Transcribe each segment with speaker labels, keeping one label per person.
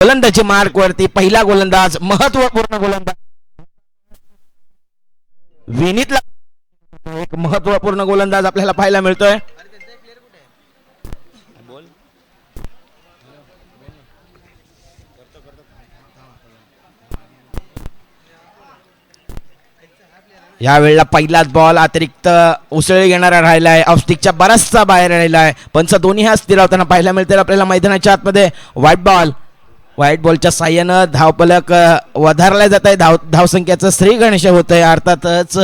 Speaker 1: गोलंदाजी मार्क वरती पहिला गोलंदाज महत्वपूर्ण गोलंदाज विनीतला एक महत्वपूर्ण गोलंदाज आपल्याला पाहायला मिळतोय. यावेळेला पहिलाच बॉल अतिरिक्त उसळी घेणारा राहिलाय. ऑफस्टिकच्या बराचसा बाहेर राहिलाय. पंच दोन्ही हा स्थिरावताना पाहायला मिळते आपल्याला मैदानाच्या आतमध्ये. व्हाईट बॉलच्या साह्यानं धावफलक वधारला जात आहे. धावसंख्येचं श्री गणेश होत आहे अर्थातच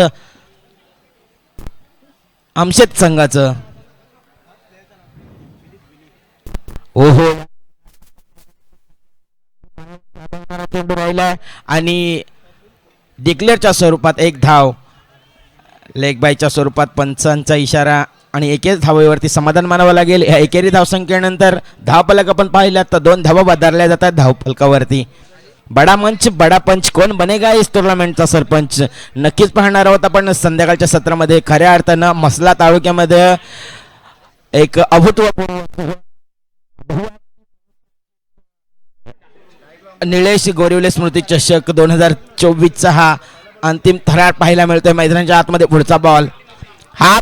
Speaker 1: आमशेत संघाचं. ओहो चेंडू राहिलाय आणि डिक्लेअरच्या स्वरूपात एक धाव. लेग बायच्या स्वरूपात पंचांचा इशारा आणि एकेच धावेवरती समाधान मानावं लागेल. या एकेरी धावसंख्येनंतर धावफलक आपण पाहिल्यात तर 2 धावा बदलल्या जातात धावफलकावरती. बडा मंच बडा पंच कोण बनेगा इस टुर्नामेंटचा सरपंच नक्कीच पाहणार आहोत आपण संध्याकाळच्या सत्रामध्ये. खऱ्या अर्थानं मसला तालुक्यामध्ये एक अभूतपूर्व निलेश गोरिवले स्मृती चषक 2024चा हा अंतिम थरार पाहायला मिळतोय मैदानाच्या आतमध्ये. पुढचा बॉल हा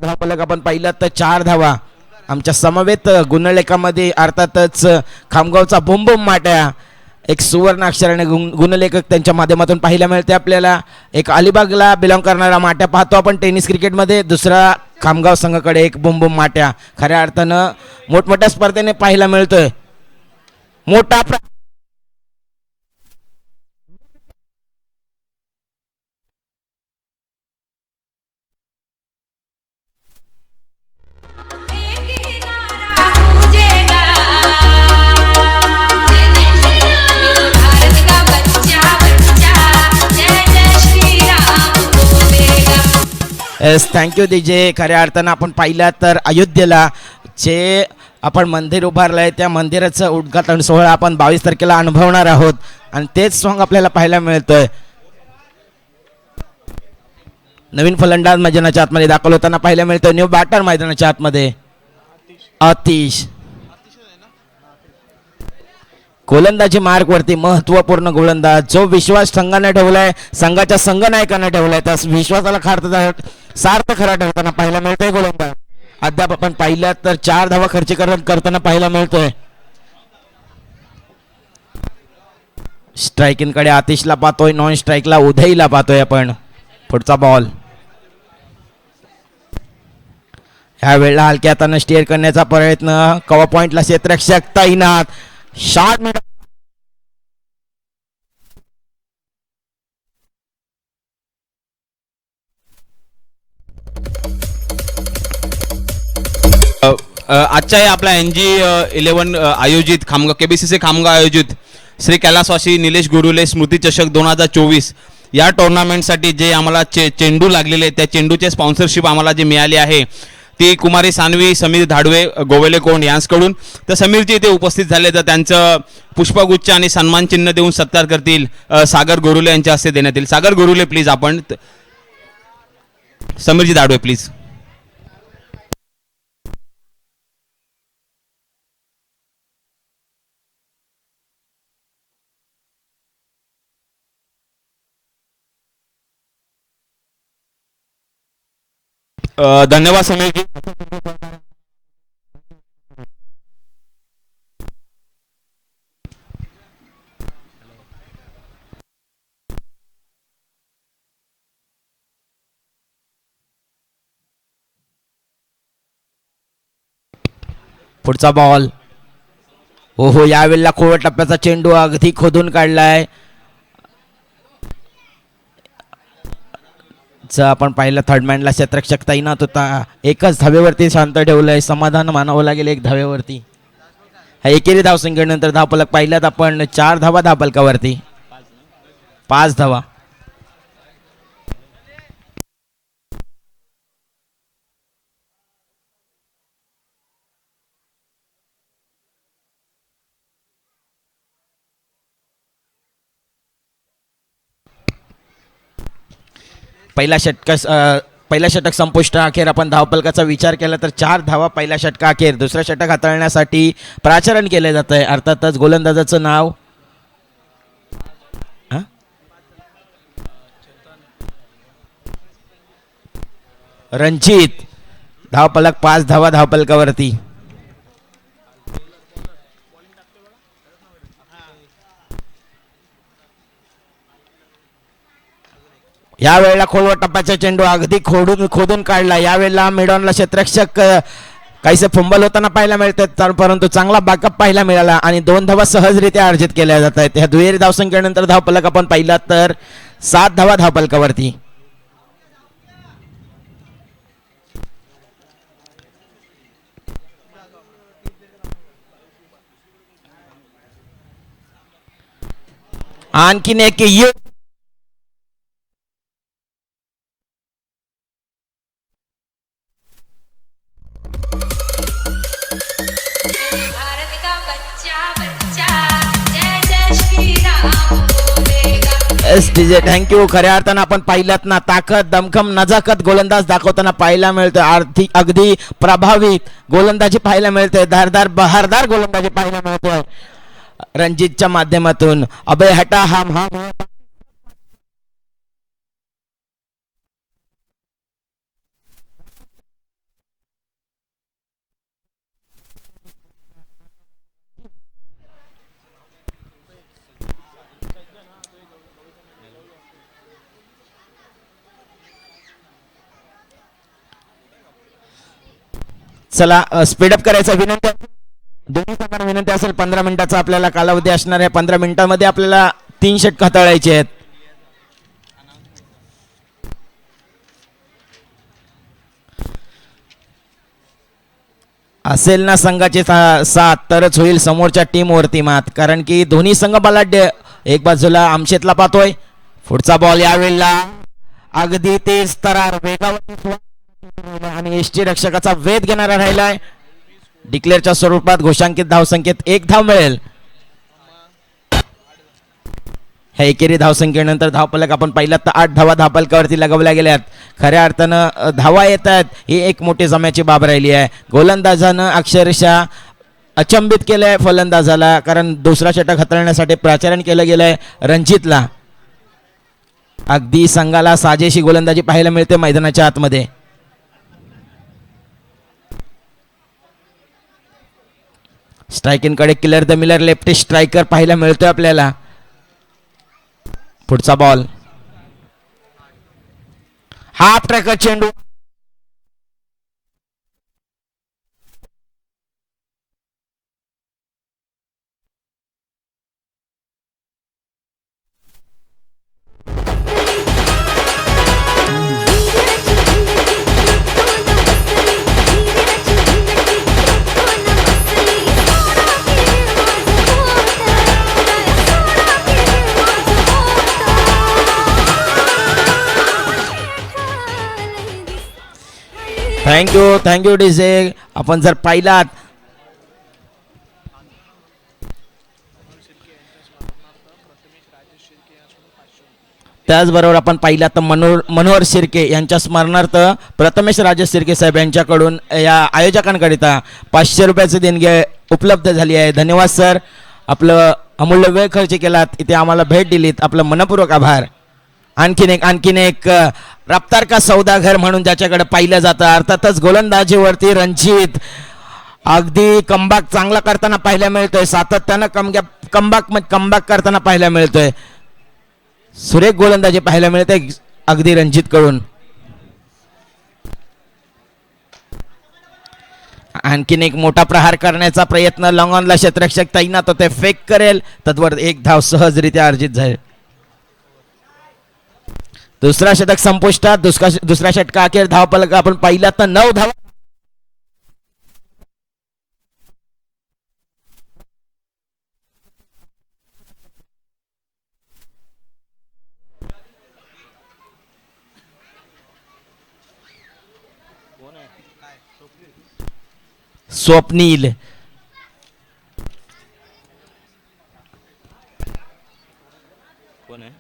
Speaker 1: धावफलक आपण पाहिलं तर 4 धावा आमच्या समवेत गुणलेखामध्ये अर्थातच खामगावचा बुमबुम माट्या एक सुवर्ण अक्षराने गुणलेखक त्यांच्या माध्यमातून पाहायला मिळते आपल्याला. एक अलिबागला बिलॉंग करणारा माट्या पाहतो आपण टेनिस क्रिकेटमध्ये. दुसरा खामगाव संघाकडे एक बुमबुम माट्या. खऱ्या अर्थानं मोठमोठ्या स्पर्धेने पाहायला मिळतोय. मोठा थँक्यू डीजे. खऱ्या अर्थानं आपण पाहिलं तर अयोध्येला जे आपण मंदिर उभारलं आहे त्या मंदिराचं उद्घाटन सोहळा आपण 22 तारखेला अनुभवणार आहोत आणि तेच सॉन्ग आपल्याला पाहायला मिळतोय. नवीन फलंदाज मैदानाच्या आतमध्ये दाखल होताना पाहायला मिळतोय. न्यू बॅटर मैदानाच्या आतमध्ये आतिश. गोलंदाजी मार्क वरती महत्वपूर्ण गोलंदाज जो विश्वास संघाने ठेवलाय संघाच्या संघनायकाने ठेवलाय त्या विश्वासाला सार्थ खरा ठरताना पाहायला मिळतोय. गोलंदाज अद्याप आपण पाहिलं तर 4 धावा खर्च करताना पाहायला मिळतोय. स्ट्रायकिंग कडे आतिशला पाहतोय. नॉन स्ट्राईकला उदयला पाहतोय आपण. पुढचा बॉल ह्या वेळेला हलक्या हाताने स्टीअर करण्याचा प्रयत्न. कव्हर पॉइंटला क्षेत्ररक्षक तैनात. शॉट
Speaker 2: आजच्या आपला NG11 आयोजित खामगाव KBCC खामगाव आयोजित श्री कैलासवासी निलेश गुरुले स्मृती चषक 2024 या टुर्नामेंटसाठी जे आम्हाला चेंडू लागलेले त्या चेंडूचे स्पॉन्सरशिप आम्हाला जे मिळाली आहे ती कुमारी सानवी समीर धाडवे गोवेले कोंड यांच्याकडून. तर समीरजी इथे उपस्थित झाले तर त्यांचं पुष्पगुच्छ आणि सन्मान चिन्ह देऊन सत्कार करतील सागर गुरुले यांच्या हस्ते देण्यात येईल. सागर गुरुले प्लीज आपण. समीरजी धाडवे प्लीज. धन्यवाद समीरजी.
Speaker 1: पुढचा बॉल ओहो यावेळेला खोल टप्प्याचा चेंडू अगदी खोदून काढलाय. आपण पाहिलं थर्ड मॅनला क्षेत्ररक्षक तैनात होता. एकच धावेवरती शांत ठेवलंय. समाधान मानावं लागेल एक धावेवरती. हा एकेरी धावसंख्येनंतर धावफलक पाहिल्यात आपण 4 धावा धावफलकावरती. 5 धावा. पहिला षटक संपुष्ट अखेर आपण धावपलकाचा विचार केला तर 4 धावा पहिल्या षटका अखेर. दुसरं षटक हाताळण्यासाठी प्राचरण केले जात आहे. अर्थातच गोलंदाजाचं नाव रणजित. धावपलक 5 धावा धावपलकावरती. यावेळेला खोलवर टप्प्याचा चेंडू अगदी खोदून काढला. यावेळेला मिडॉनला क्षेत्ररक्षक काहीसे फंबल होताना पाहायला मिळतात, परंतु चांगला बॅकअप पाहायला मिळाला आणि 2 धावा सहजरित्या अर्जित केल्या जात आहेत. ह्या दुहेरी धावसंख्येनंतर धावपलक आपण पाहिला तर 7 धावा धावपलकावरती. आणखीन एक
Speaker 3: भारत का बच्चा बच्चा जय जय श्री राम बोलेगा.
Speaker 1: S DJ thank you. खऱ्या अर्थानं आपण पाहिलात ना, ताकद दमखम नजाकत गोलंदाज दाखवताना पाहायला मिळतोय. आर्थिक अगदी प्रभावित गोलंदाजी पाहायला मिळते. धारदार बहारदार गोलंदाजी पाहायला मिळतोय रणजितच्या माध्यमातून. अभय हटा हा चला स्पीडअप करायचा विनंती. दोन्ही संघांना विनंती असेल 15 मिनिटाचा आपल्याला कालावधी असणार आहे. 15 मिनिटांमध्ये आपल्याला 3 षटक हाताळायचे आहेत. असेल ना संघाचे साथ तरच होईल समोरच्या टीम वरती मात, कारण की दोन्ही संघ बलाढ्य. एक बाजूला आमशेतला पाहतोय. पुढचा बॉल यावेळेला अगदी तेज तरार वेगावरती आणि एसटी रक्षकाचा वेध घेणारा राहिलाय. डिक्लेअरच्या स्वरूपात घोषांकित धावसंख्येत 1 धाव मिळेल. ह्या एकेरी धावसंख्येनंतर धावपलक आपण पाहिलात तर 8 धावा धावपलकावरती लगावल्या गेल्यात. खऱ्या अर्थानं धावा येत आहेत ही एक मोठी जम्याची बाब राहिली आहे. गोलंदाजानं अक्षरशः अचंबित केलंय फलंदाजाला, कारण दुसरा षटक हाताळण्यासाठी प्राचारण केलं गेलंय रणजितला. अगदी संघाला साजेशी गोलंदाजी पाहायला मिळते मैदानाच्या आतमध्ये. स्ट्रायकिंगकडे killer the Miller lefty striker पाहायला मिळतोय आपल्याला. पुढचा बॉल हाफ ट्रॅकर चेंडू. Thank you DJ. आपण जर पाहिलात त्याचबरोबर आपण पाहिलात तर मनोहर शिर्के यांच्या स्मरणार्थ प्रथमेश राजेश शिर्के साहेब यांच्याकडून या आयोजकांकरिता 500 रुपयाचे देणगी उपलब्ध झाली आहे. धन्यवाद सर, आपलं अमूल्य वेळ खर्च केलात, इथे आम्हाला भेट दिलीत, आपलं मनपूर्वक आभार. आणखीन एक रफ्तार का सौदागर म्हणून ज्याच्याकडे पाहिलं जातं. अर्थातच गोलंदाजीवरती रणजित अगदी कमबॅक चांगला करताना पाहायला मिळतोय. सातत्यानं कमबॅक करताना पाहायला मिळतोय. सुरेख गोलंदाजी पाहायला मिळते अगदी रणजित कडून. आणखीन एक मोठा प्रहार करण्याचा प्रयत्न. लॉंग ऑनला क्षेत्ररक्षक तैनात होते, फेक करेल तद्वर 1 धाव सहजरित्या अर्जित झाले. दुसरा षटक संपुष्टात. दुसऱ्या षटका अखेर धावपलक आपण पाहिला तर 9 धावा. स्वप्नील कोण आहे?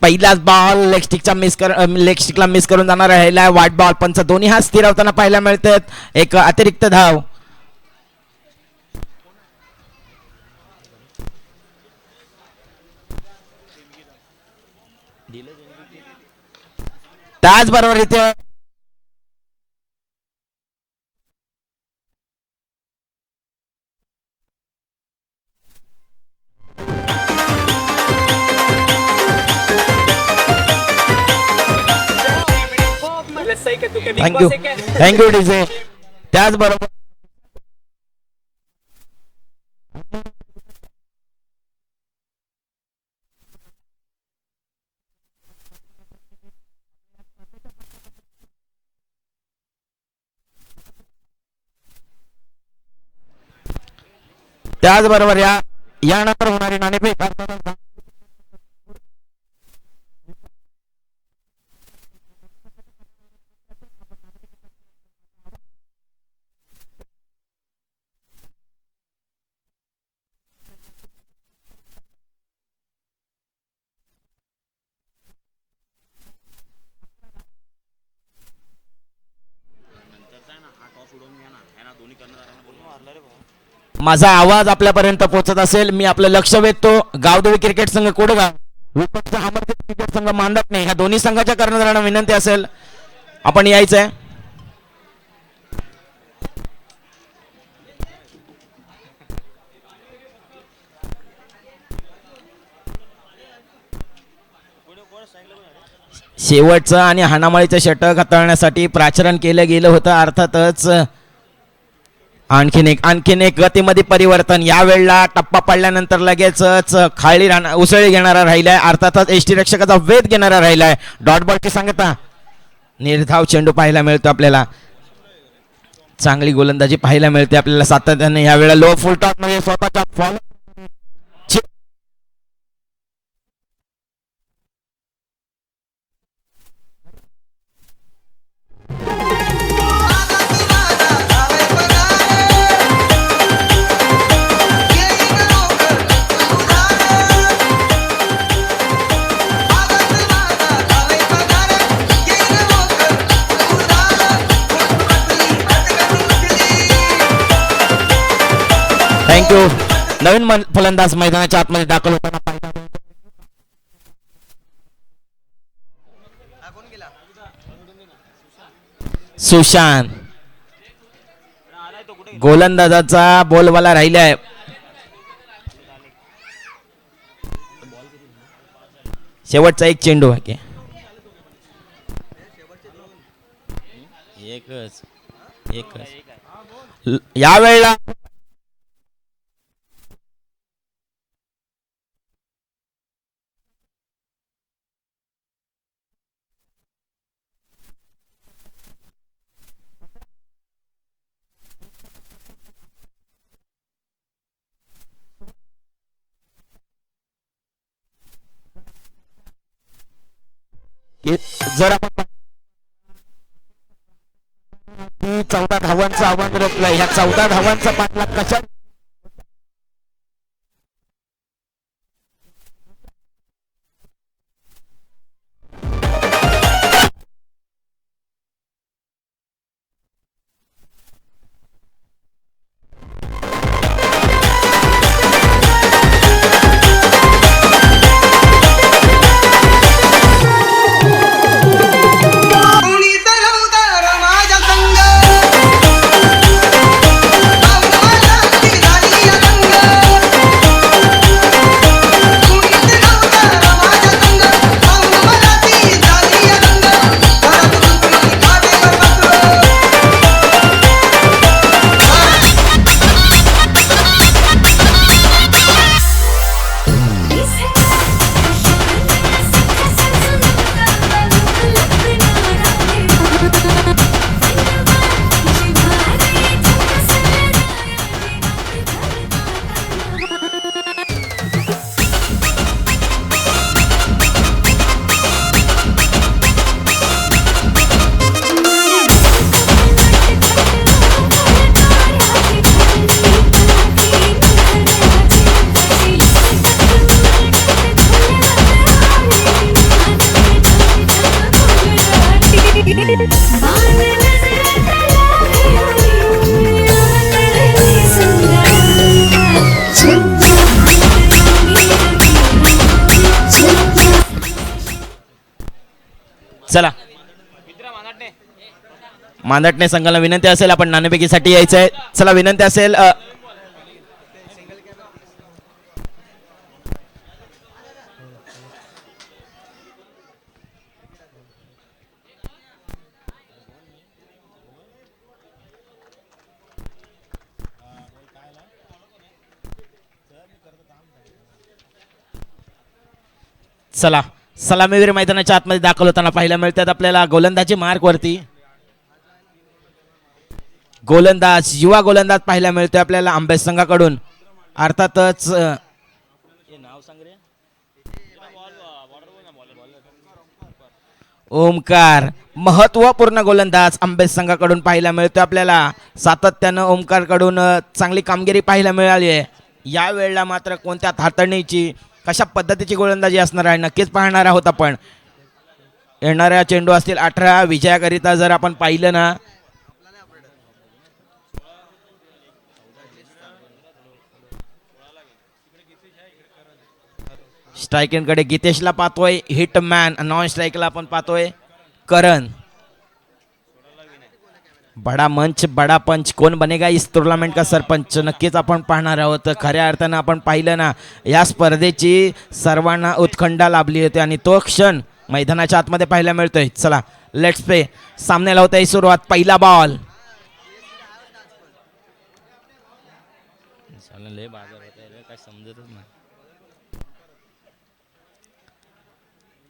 Speaker 1: पहिलाच बॉल लेग स्टिकला मिस करून जाणार राहिला. वाईट बॉल. पंच दोन्ही हात स्थिरावताना पाहायला मिळतात. एक अतिरिक्त धाव. त्याचबरोबर इथे थँक्यू डीजे. त्याचबरोबर यानंतर होणारी नाणेफेक माझा आवाज आपल्यापर्यंत पोहोचत असेल. मी आपलं लक्ष वेधतो. गावदेवी क्रिकेट संघ कोडगाव विपक्ष अमरदीप क्रिकेट संघ मांडकणे ह्या दोन्ही संघाच्या कर्णधारांना विनंती असेल आपण यायचंय. शेवटचं आणि हाणामारीचं षटक हाताळण्यासाठी प्राचरण केलं गेलं होतं. अर्थातच आणखीन एक गतीमध्ये परिवर्तन. या वेळेला टप्पा पडल्यानंतर लगेचच खाली उसळी घेणारा राहिलाय. अर्थातच एसटी रक्षकाचा वेध घेणारा राहिलाय. डॉट बॉलची सांगता निर्धाव चेंडू पाहायला मिळतो आपल्याला. चांगली गोलंदाजी पाहायला मिळते आपल्याला सातत्याने. या वेळेला लो फुल टॉप मध्ये स्वतःच्या फॉलो थँक्यू. नवीन फलंदाज मैदानाच्या आतमध्ये दाखल होताना सुशांत. गोलंदाजाचा बोलवाला राहिलाय. शेवटचा एक चेंडू आहे. एकच यावेळेला जर आपण 14 धावांचं आव्हान रचलंय. ह्या 14 धावांचा पाठलाग कशा
Speaker 3: बाण नजरेत लागली सुंदर
Speaker 1: चला मांदटणे संघाला विनंती असेल आपण नाणेफेकीसाठी यायचं आहे. चला विनंती असेल चला सलामीवीर मैदानाच्या आतमध्ये दाखल होताना पाहायला मिळतात आपल्याला गोलंदाजी मार्क वरती गोलंदाज युवा गोलंदाज पाहायला मिळतोय आपल्याला आंबेस संघाकडून. अर्थातच ओमकार महत्वपूर्ण गोलंदाज आंबेस संघाकडून पाहायला मिळतोय आपल्याला. सातत्यानं ओमकारकडून चांगली कामगिरी पाहायला मिळाली आहे. या वेळेला मात्र कोणत्या हाताळणीची कशा पद्धतीची गोलंदाजी असणार आहे नक्कीच पाहणार आहोत आपण. येणाऱ्या चेंडू असतील 18 विजयाकरिता जर आपण पाहिलं ना स्ट्रायकिंगकडे गीतेशला पाहतोय हिटमॅन. नॉन स्ट्राईकला आपण पाहतोय करण. बडा मंच बडा पंच कोण बनेगा इस टुर्नामेंट का सरपंच नक्कीच आपण पाहणार आहोत. खऱ्या अर्थानं आपण पाहिलं ना या स्पर्धेची सर्वांना उत्खंडा लाभली होती आणि तो क्षण मैदानाच्या आतमध्ये पाहायला मिळतोय. चला लेट्स प्ले. सामन्याला होत आहे सुरुवात. पहिला बॉल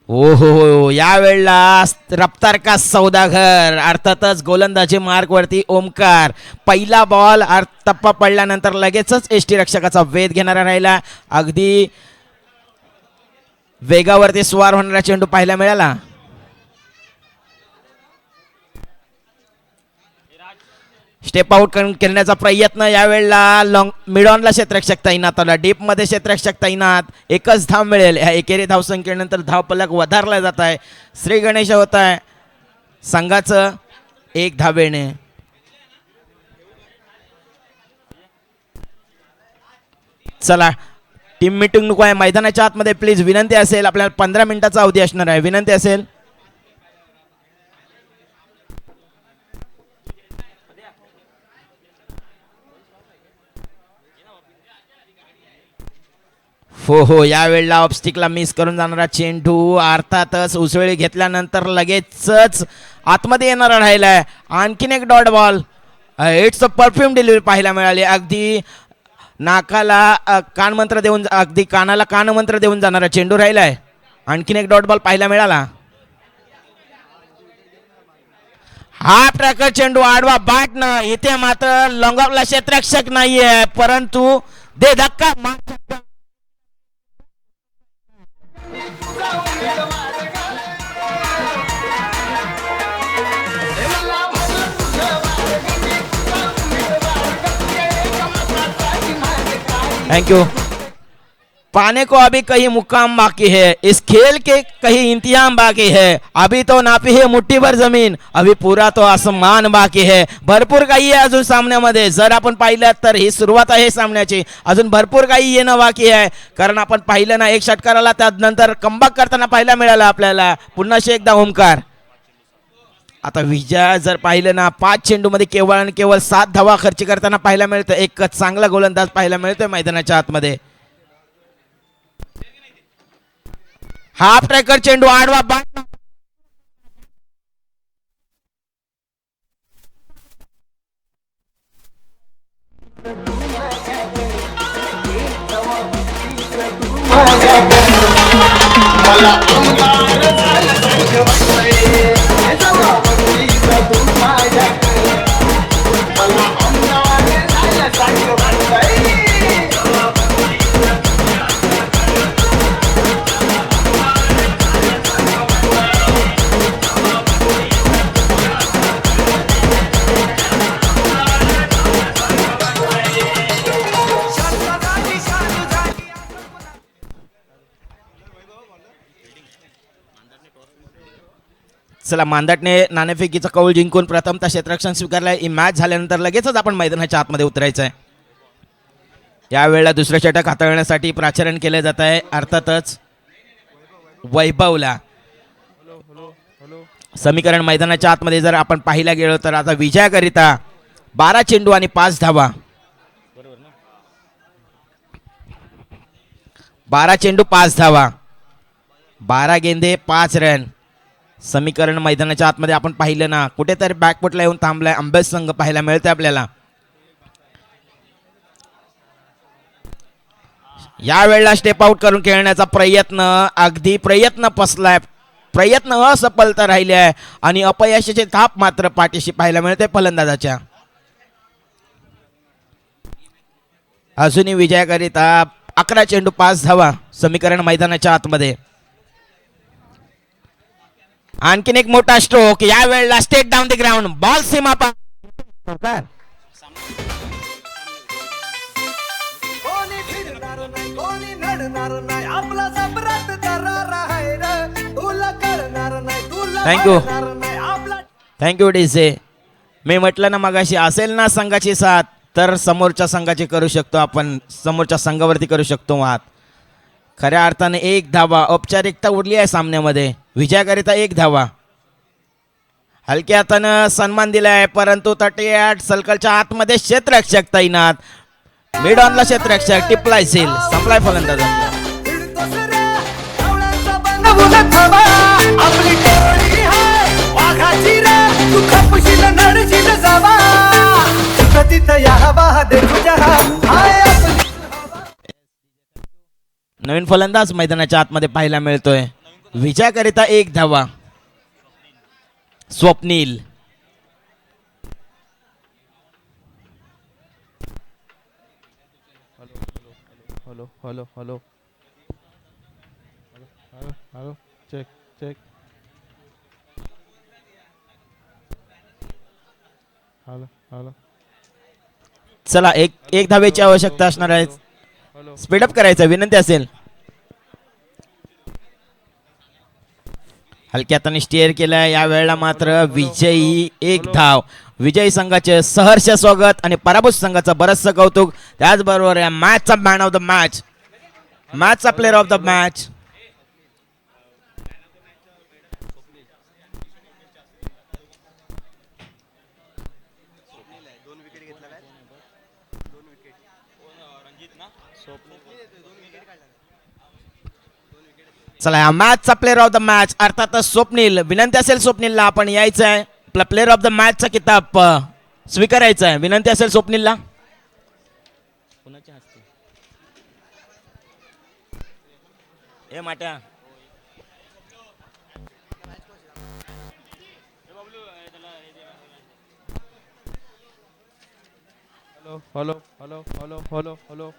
Speaker 1: हो हो हो या वेळेला रफ्तार का सौदागर अर्थातच गोलंदाजी मार्क वरती ओमकार. पहिला बॉल टप्पा पडल्यानंतर लगेचच एसटी रक्षकाचा वेध घेणारा राहिला. अगदी वेगावरती स्वार होणारा चेंडू पाहायला मिळाला. स्टेप आउट करण्याचा प्रयत्न यावेळेला लॉंग मिडॉनला क्षेत्ररक्षक तैनात आला. डीप मध्ये क्षेत्ररक्षक तैनात. एकच धाव मिळेल. ह्या एकेरी धावसंख्येनंतर धावफलक वधारला जात आहे. श्री गणेश होत आहे संघाचं 1 धावेने. चला टीम मीटिंग नको आहे मैदानाच्या आतमध्ये प्लीज विनंती असेल. आपल्याला 15 मिनिटाचा अवधी असणार आहे. विनंती असेल. हो हो या वेळेला ऑफस्टिकला मिस करून जाणारा चेंडू अर्थातच उसळी घेतल्यानंतर लगेचच आतमध्ये येणारा राहिलाय. आणखीन एक dot ball. It's a perfume delivery पाहायला मिळाली. अगदी नाकाला कानमंत्र देऊन अगदी कानाला कानमंत्र देऊन जाणारा चेंडू राहिलाय. आणखीन एक डॉट बॉल पाहायला मिळाला. हा ट्रॅकर चेंडू आडवा बाट न इथे मात्र लॉंगॉफला क्षेत्ररक्षक नाहीये परंतु दे धक्का थैंक यू. पाने को अभी कहीं मुकाम बाकी है. इस खेल के कहीं इंतजाम बाकी है. अभी तो नापी है मुट्ठी भर जमीन. अभी पुरा तो आसमान बाकी है. भरपूर काही आहे अजून सामन्यामध्ये. जर आपण पाहिलं तर ही सुरुवात आहे सामन्याची. अजून भरपूर काही येणं बाकी आहे. कारण आपण पाहिलं ना एक षटकाराला त्यानंतर कमबॅक करताना पाहायला मिळालं आपल्याला. पुन्हा एकदा ओमकार. आता विजय जर पाहिलं ना 5 चेंडूमध्ये केवळ आणि केवळ 7 धावा खर्च करताना पाहायला मिळतं. एक चांगला गोलंदाज पाहायला मिळतोय मैदानाच्या आतमध्ये. हाफ ट्रॅकर चेंडू आडवा बाट चला, मांदाटने नाणेफेकीचा कौल जिंकून प्रथमतः क्षेत्ररक्षण स्वीकारलंय. ही मॅच झाल्यानंतर लगेचच आपण मैदानाच्या आतमध्ये उतरायचं आहे. यावेळेला दुसरं षटक हाताळण्यासाठी प्राचारण केलं जात आहे, अर्थातच वैभवला. समीकरण मैदानाच्या आतमध्ये जर आपण पाहायला गेलो तर आता विजयाकरिता 12 चेंडू आणि 5 धावा. 12 चेंडू 5 धावा, 12 गेंदे 5 रन. समीकरण मैदानाच्या आतमध्ये आपण पाहिलं ना, कुठेतरी बॅकफुटला येऊन थांबलाय अंबेस संघ पाहायला मिळते आपल्याला. या वेळेला स्टेप आउट करून खेळण्याचा अगदी प्रयत्न फसलाय, प्रयत्न असफल तर राहिले आहे आणि अपयशाचे थाप मात्र पाठीशी पाहायला मिळते फलंदाजाच्या. अजूनही विजयाकरिता 11 चेंडू 5 धावा समीकरण मैदानाच्या आतमध्ये. आणखीन एक मोठा स्ट्रोक या वेळेला straight down the ground, ball सीमा पा.
Speaker 4: कोणी फिरणार नाही, कोणी नडणार नाही, आपला सम्राट दरार आहे रे. तुला करणार नाही, तुला
Speaker 1: Thank you.
Speaker 4: करणार नाही, आपला
Speaker 1: थँक्यू डीजे. मी म्हटलं ना मगाशी, असेल ना संघाची साथ तर समोरच्या संघाची करू शकतो आपण, समोरच्या संघावरती करू शकतो मात. खऱ्या अर्थाने 1 धावा औपचारिकता उरली आहे सामन्यामध्ये. विजयाकरिता 1 धावा. हलक्या हातानं सन्मान दिलाय, परंतु 38 सर्कलच्या आतमध्ये क्षेत्ररक्षक तैनात. मिड ऑनला क्षेत्ररक्षक टिपलाय सील, संपलाय फलंदाज.
Speaker 4: फिरतोस रे, कावळ्यांचा बनवून थांबा. आपली टोळी आहे वाघाची रे, तू खपशील नडशील जावा. तिथं तिथं या हवा देखू जहा हाय आपली.
Speaker 1: नवीन फलंदाज मैदानाच्या आतमध्ये पाहायला मिळतोय. विजयाकरिता 1 धावा. Swapnil.
Speaker 5: Hello hello hello hello check check hello hello
Speaker 1: चला, एक धावेची आवश्यकता असणार आहे. स्पीडअप करायचं विनंती असेल. हलक्या हाताने स्टिअर केलाय. या वेळेला मात्र विजयी 1 धाव. विजयी संघाचे सहर्ष स्वागत आणि पराभूत संघाचं बरचसं कौतुक. त्याचबरोबर या मॅचचा मॅन ऑफ द मॅच, मॅचचा प्लेअर ऑफ द मॅच चला, या मॅचचा प्लेअर ऑफ द मॅच अर्थातच स्वप्नील. विनंती असेल स्वप्नीलला, आपण यायचं आहे, आपला प्लेअर ऑफ द मॅचचा किताब स्वीकारायचा आहे. विनंती असेल स्वप्नीलला. ए माट्या,
Speaker 5: hello hello hello hello hello hello